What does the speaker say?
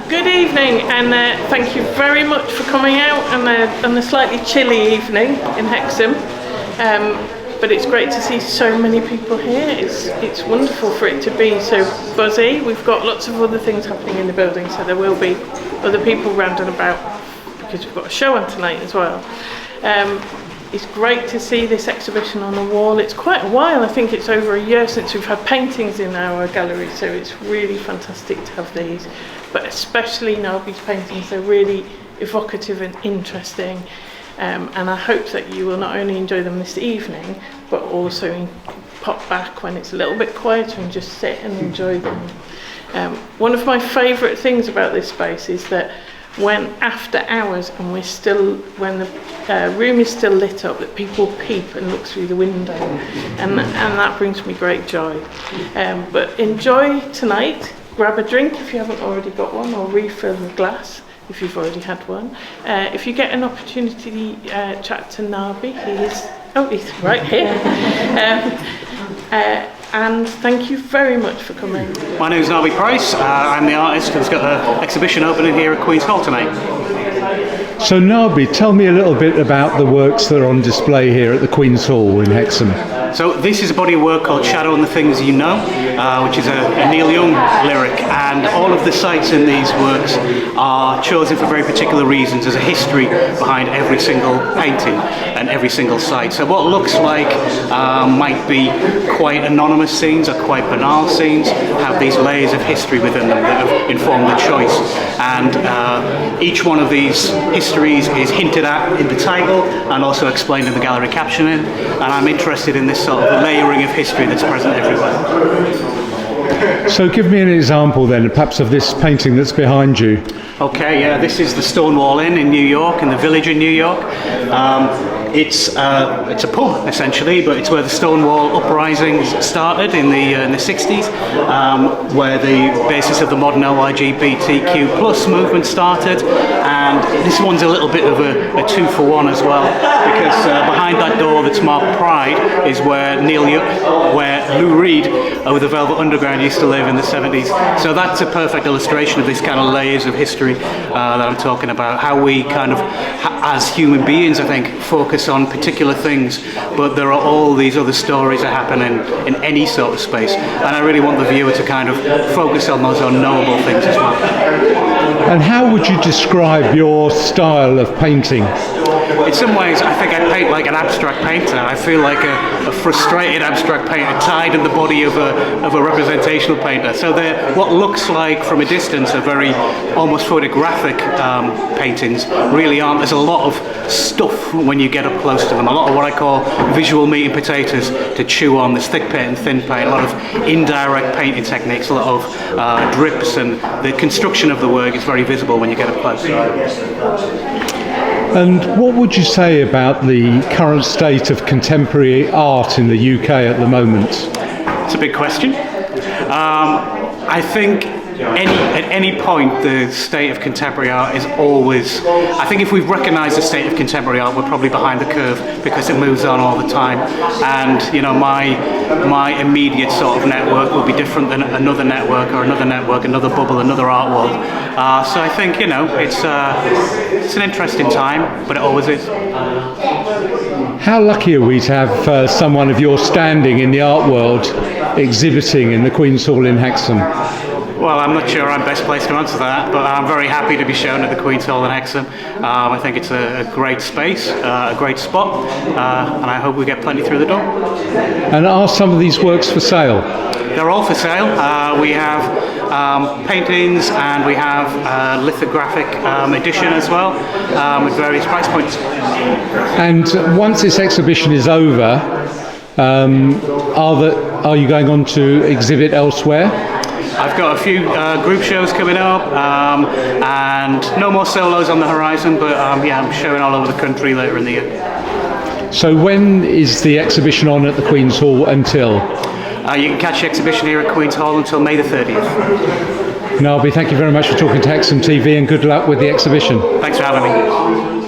Good evening, and thank you very much for coming out on a slightly chilly evening in Hexham. But it's great to see so many people here. It's wonderful for it to be so buzzy. We've got lots of other things happening in the building, so there will be other people round and about because we've got a show on tonight as well. It's great to see this exhibition on the wall. It's quite a while, I think it's over a year since we've had paintings in our gallery, so it's really fantastic to have these. But especially Narbi's paintings, they're really evocative and interesting. And I hope that you will not only enjoy them this evening, but also pop back when it's a little bit quieter and just sit and enjoy them. One of my favourite things about this space is that when after hours and when the room is still lit up, that people peep and look through the window, and that brings me great joy. But enjoy tonight. Grab a drink if you haven't already got one, or refill the glass if you've already had one. If you get an opportunity to chat to Narbi, he's right here. And thank you very much for coming. My name is Narbi Price. I'm the artist who's got an exhibition opening here at Queen's Hall tonight. So Narbi, tell me a little bit about the works that are on display here at the Queen's Hall in Hexham. So this is a body of work called Shadow and the Things You Know, which is a Neil Young lyric, and all of the sites in these works are chosen for very particular reasons. There's a history behind every single painting and every single site. So what looks like might be quite anonymous scenes or quite banal scenes have these layers of history within them that have informed the choice. And each one of these histories is hinted at in the title and also explained in the gallery captioning, and I'm interested in this sort of layering of history that's present everywhere. So give me an example then, perhaps of this painting that's behind you. Okay, yeah, this is the Stonewall Inn in New York, in the Village in New York. It's a pub essentially, but it's where the Stonewall uprisings started in the 60s, where the basis of the modern LGBTQ plus movement started. And this one's a little bit of a two-for-one as well, because behind that door that's marked Pride is where Lou Reed of the Velvet Underground used to live in the 70s. So that's a perfect illustration of this kind of layers of history that I'm talking about. How we kind of, as human beings, I think, focus on particular things, but there are all these other stories that happen in any sort of space. And I really want the viewer to kind of focus on those unknowable things as well. And how would you describe your style of painting? In some ways, I think I paint like an abstract painter. I feel like a frustrated abstract painter tied in the body of a representational painter. So they're what looks like from a distance are very almost photographic paintings really aren't. There's a lot of stuff when you get up close to them. A lot of what I call visual meat and potatoes to chew on. There's thick paint and thin paint, a lot of indirect painting techniques, a lot of drips, and the construction of the work is very visible when you get up close. And what would you say about the current state of contemporary art in the UK at the moment? It's a big question. I think at any point the state of contemporary art is always, I think if we've recognised the state of contemporary art, we're probably behind the curve because it moves on all the time. And you know, my immediate sort of network will be different than another network, another bubble, another art world. So I think, you know, it's an interesting time, but it always is. How lucky are we to have someone of your standing in the art world exhibiting in the Queen's Hall in Hexham? Well, I'm not sure I'm best placed to answer that, but I'm very happy to be shown at the Queen's Hall in Hexham. I think it's a great space, a great spot, and I hope we get plenty through the door. And are some of these works for sale? They're all for sale. We have paintings and we have a lithographic edition as well, with various price points. And once this exhibition is over, are you going on to exhibit elsewhere? I've got a few group shows coming up, and no more solos on the horizon, but yeah, I'm showing all over the country later in the year. So when is the exhibition on at the Queen's Hall until? You can catch the exhibition here at Queen's Hall until May the 30th. Narbi, thank you very much for talking to Hexhamtv, and good luck with the exhibition. Thanks for having me.